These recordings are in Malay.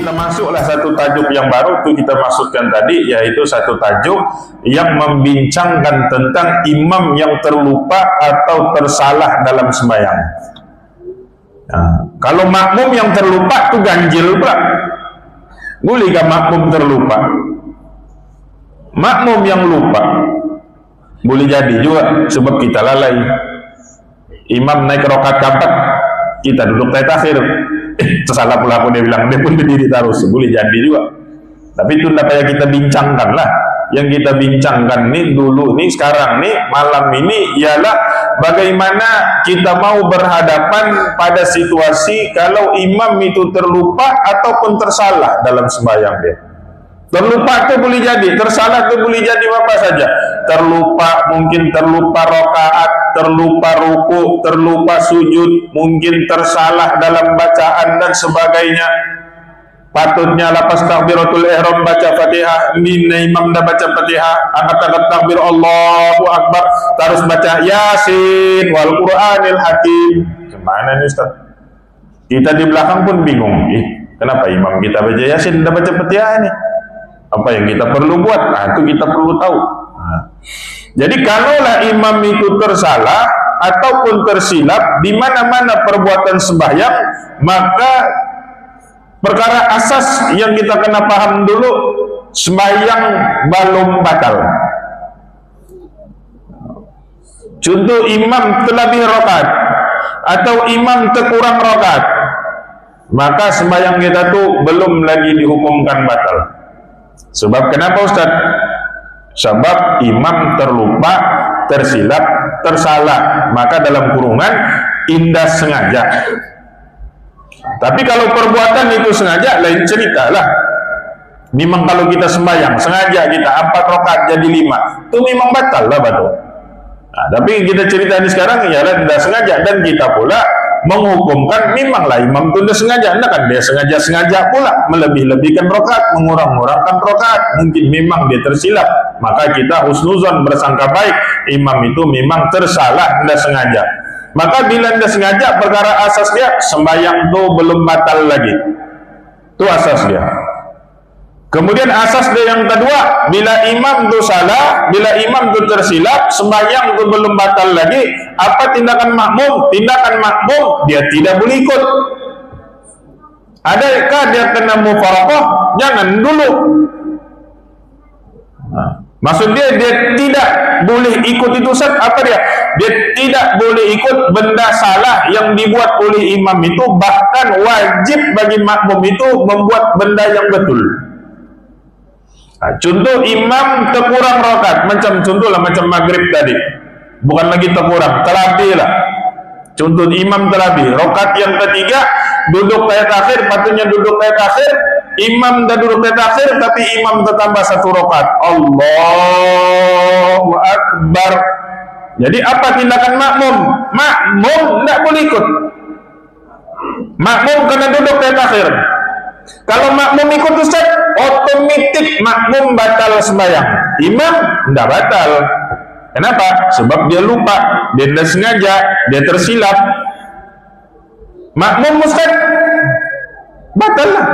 kita masuklah satu tajuk yang baru itu kita masukkan tadi, yaitu satu tajuk yang membincangkan tentang imam yang terlupa atau tersalah dalam sembahyang. Nah, kalau makmum yang terlupa itu ganjil pula. Bolehkah makmum terlupa? Makmum yang lupa boleh jadi juga sebab kita lalai. Imam naik rakaat keempat, kita duduk takhir. Tersalah pula aku, dia bilang, dia pun berdiri terus. Boleh jadi juga. Tapi itu tidak kayak kita bincangkan lah. Yang kita bincangkan nih dulu nih, sekarang nih, malam ini ialah bagaimana kita mau berhadapan pada situasi kalau imam itu terlupa ataupun tersalah dalam sembahyang dia. Terlupa itu boleh jadi, tersalah itu boleh jadi apa saja. Terlupa, mungkin terlupa rakaat, terlupa ruku, terlupa sujud, mungkin tersalah dalam bacaan dan sebagainya. Patutnya lepas takbiratul ihram baca Fatihah, imam dah baca Fatihah, angkat takbir Allahu Akbar, terus baca Yasin wal Qur'anil Hakim. Gimana nih Ustaz? Kita di belakang pun bingung. Kenapa imam kita baca Yasin dah baca Fatihah ini? Apa yang kita perlu buat? Nah, itu kita perlu tahu. Nah, jadi kalaulah imam itu tersalah ataupun tersilap di mana-mana perbuatan sembahyang, maka perkara asas yang kita kena paham dulu, sembahyang belum batal. Contoh imam terlebih rakaat atau imam terkurang rakaat, maka sembahyang kita tuh belum lagi dihukumkan batal. Sebab kenapa Ustaz? Sebab imam terlupa, tersilap, tersalah, maka dalam kurungan indah sengaja. Tapi kalau perbuatan itu sengaja, lain cerita lah. Memang kalau kita sembahyang sengaja kita 4 rakaat jadi 5, itu memang batal lah betul. Nah, tapi kita cerita ini sekarang ialah tidak sengaja, dan kita pula menghukumkan memanglah imam itu tidak sengaja. Nah, kan dia sengaja pula melebih-lebihkan rakaat, mengurang-ngurangkan rakaat. Mungkin memang dia tersilap, maka kita husnuzon, bersangka baik imam itu memang tersalah, tidak sengaja. Maka bila tidak sengaja, perkara asas dia sembahyang itu belum batal lagi. Itu asas dia. Kemudian asas dia yang kedua, bila imam itu salah, bila imam itu tersilap, sembahyang itu belum batal lagi. Apa tindakan makmum? Tindakan makmum dia tidak boleh ikut. Adakah dia kena mufaraqah? Jangan dulu. Nah, maksud dia tidak boleh ikut itu Ustaz. Apa dia? Dia tidak boleh ikut benda salah yang dibuat oleh imam itu. Bahkan wajib bagi makmum itu membuat benda yang betul. Nah, contoh imam terkurang rakaat, contohlah macam maghrib tadi, bukan lagi terkurang, terlebih lah. Contoh imam terlebih, rakaat yang ketiga duduk tahiyat akhir, patutnya duduk tahiyat akhir, imam dah duduk tahiyat akhir, tapi imam tertambah 1 rakaat. Allahu Akbar. Jadi apa tindakan makmum? Makmum tidak boleh ikut. Makmum kena duduk tahiyat akhir. Kalau makmum ikut Ustaz, otomatis makmum batal sembahyang. Imam tidak batal. Kenapa? Sebab dia lupa, dia tidak sengaja, dia tersilap. Makmum Ustaz batal lah.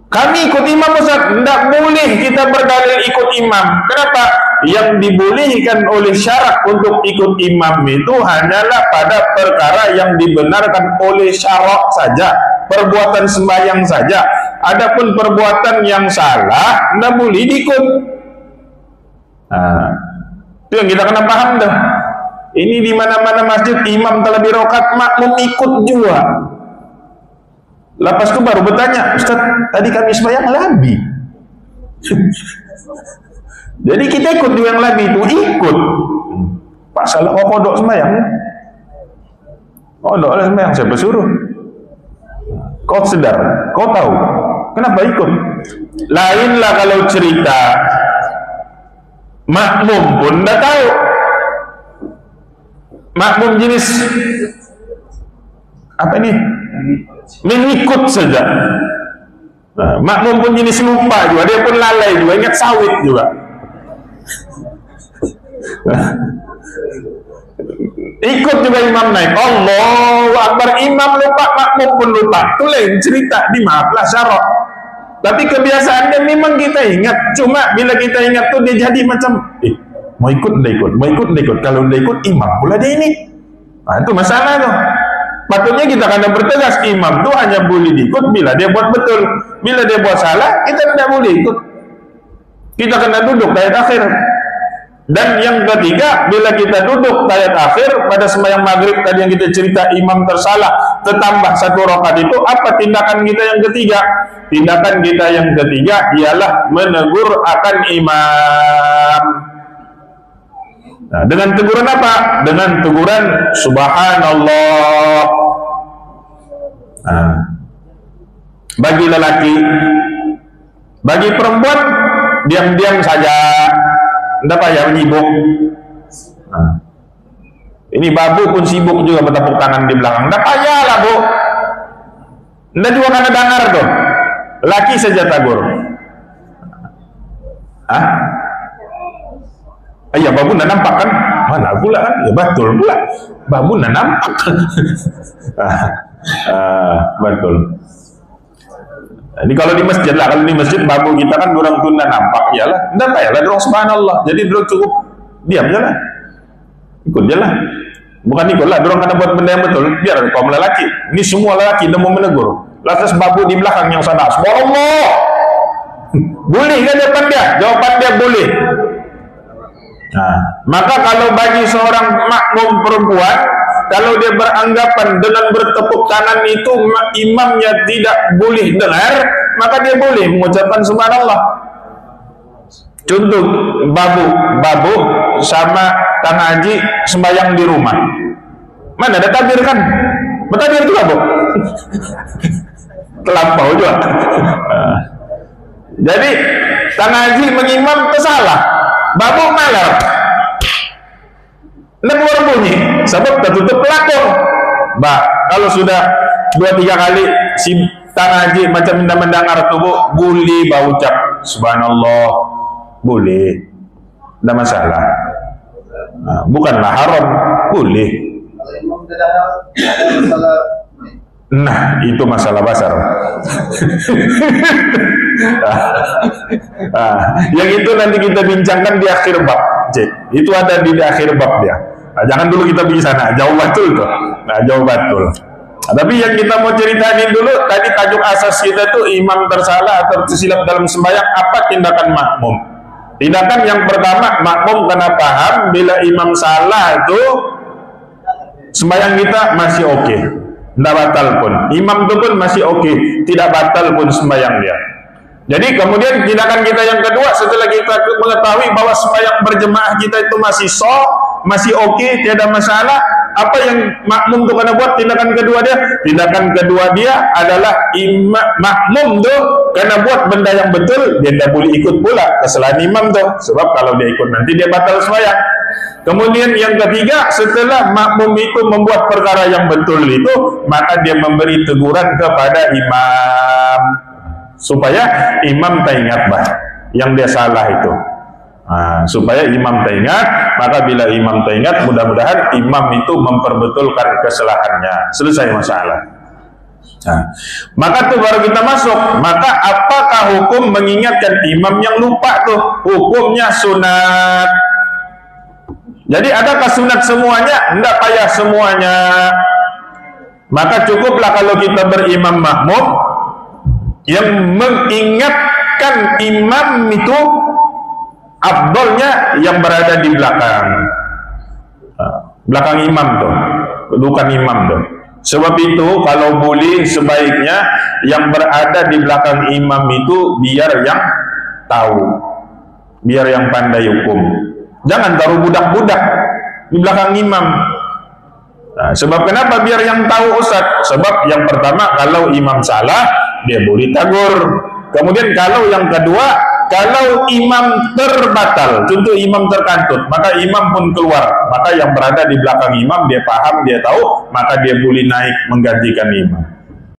Kami ikut imam Ustaz, tidak boleh kita berdalil ikut imam. Kenapa? Yang dibolehkan oleh syarak untuk ikut imam itu hanyalah pada perkara yang dibenarkan oleh syarak saja, perbuatan sembahyang saja. Adapun perbuatan yang salah tidak boleh diikut. Nah, itu yang kita kena paham dah. Ini di mana-mana masjid imam terlebih rakaat, makmum ikut juga. Lepas itu baru bertanya, Ustaz, tadi kami sembahyang labi. Jadi kita ikut juga yang labi itu, ikut. Pak salah kok kodok sembahyang. Kodok lah sembahyang, siapa suruh? Kau sedar, kau tahu, kenapa ikut? Lainlah kalau cerita makmum pun dah tahu. Makmum jenis apa ini? Mengikut saja. Nah, makmum pun jenis lupa juga, dia pun lalai juga, ingat sawit juga. Ikut juga imam naik, Allahu Akbar, imam lupa, makmum pun lupa. Itu lain cerita, dimaaflah syarok. Tapi kebiasaannya memang kita ingat. Cuma bila kita ingat tuh dia jadi macam, mau ikut udah ikut, mau ikut udah ikut. Kalau udah ikut imam pula dia ini. Nah itu masalah tuh. Patutnya kita kena bertegas, imam tuh hanya boleh diikut bila dia buat betul. Bila dia buat salah, kita tidak boleh ikut. Kita kena duduk tahiyat akhir. Dan yang ketiga, bila kita duduk tahiyat akhir pada sembahyang maghrib tadi yang kita cerita, imam tersalah tertambah 1 rakaat, itu apa tindakan kita yang ketiga? Tindakan kita yang ketiga ialah menegur akan imam. Nah, dengan teguran apa? Dengan teguran subhanallah. Nah, bagi lelaki, bagi perempuan diam-diam saja, tidak payah menyibuk. Nah, ini babu pun sibuk juga bertepuk tangan di belakang, tidak payah lah bu. Tidak juga karena dengar tuh, laki saja tagur. Iya, babu tidak nampak kan? Mana pula kan? Ya betul pula, babu tidak nampak. Betul. Ini kalau di masjid lah, kalau di masjid babu kita kan orang tunda nampak, iyalah, tidak payahlah dorong subhanallah. Jadi dorong cukup diam je lah, ikut je lah. Bukan ikut lah, dorong kena buat benda yang betul. Biar kaum lelaki, ini semua lelaki dah mau menegur. Lantas babu di belakang yang sana, subhanallah. Boleh kan depan dia? Jawapan dia boleh. Nah, maka kalau bagi seorang makmum perempuan, kalau dia beranggapan dengan bertepuk tangan itu imamnya tidak boleh dengar, maka dia boleh mengucapkan subhanallah. Contoh, babu sama Kang Haji sembahyang di rumah. Mana ada takbir kan? Bertakbir juga, Bu. Terlampau juga. Jadi Kang Haji mengimam tersalah. Babu malar, tidak keluar bunyi, sebab tertutup pelakon. Kalau sudah 2-3 kali si Kang Haji macam tidak mendengar tubuh, boleh ucap subhanallah, boleh, tidak masalah. Nah, bukanlah haram, boleh. Nah, itu masalah besar. Yang itu nanti kita bincangkan di akhir bab. Itu ada di akhir bab dia. Nah, jangan dulu kita pergi sana, jauh betul tuh. Nah, jauh betul. Nah, tapi yang kita mau ceritain dulu, tadi tajuk asas kita tuh imam tersalah atau tersilap dalam sembahyang, apa tindakan makmum? Tindakan yang pertama, makmum kena paham bila imam salah itu sembahyang kita masih oke. Tidak batal pun, imam itu pun masih oke, tidak batal pun sembahyang dia. Jadi kemudian tindakan kita yang kedua, setelah kita mengetahui bahwa sembahyang berjemaah kita itu masih sah, masih oke, tiada masalah, apa yang makmum itu kena buat? Tindakan kedua dia, adalah makmum tuh kena buat benda yang betul, dia tidak boleh ikut pula kesalahan imam tuh, sebab kalau dia ikut nanti dia batal sembahyang. Kemudian yang ketiga, setelah makmum itu membuat perkara yang betul itu, maka dia memberi teguran kepada imam supaya imam teringat yang dia salah itu. Supaya imam teringat, maka bila imam teringat, mudah-mudahan imam itu memperbetulkan kesalahannya, selesai masalah. Maka tuh baru kita masuk. Maka apakah hukum mengingatkan imam yang lupa tuh? Hukumnya sunat. Jadi adakah sunat semuanya? Tidak payah semuanya. Maka cukuplah kalau kita berimam makmum yang mengingatkan imam itu afdalnya yang berada di belakang imam tuh, kedudukan imam tuh. Sebab itu kalau boleh sebaiknya yang berada di belakang imam itu biar yang tahu, biar yang pandai hukum. Jangan taruh budak-budak di belakang imam. Nah, sebab kenapa biar yang tahu Ustaz? Sebab yang pertama, kalau imam salah dia boleh tagur. Kemudian kalau yang kedua, kalau imam terbatal, contoh imam terkantut, maka imam pun keluar, maka yang berada di belakang imam dia paham, dia tahu, maka dia boleh naik menggantikan imam.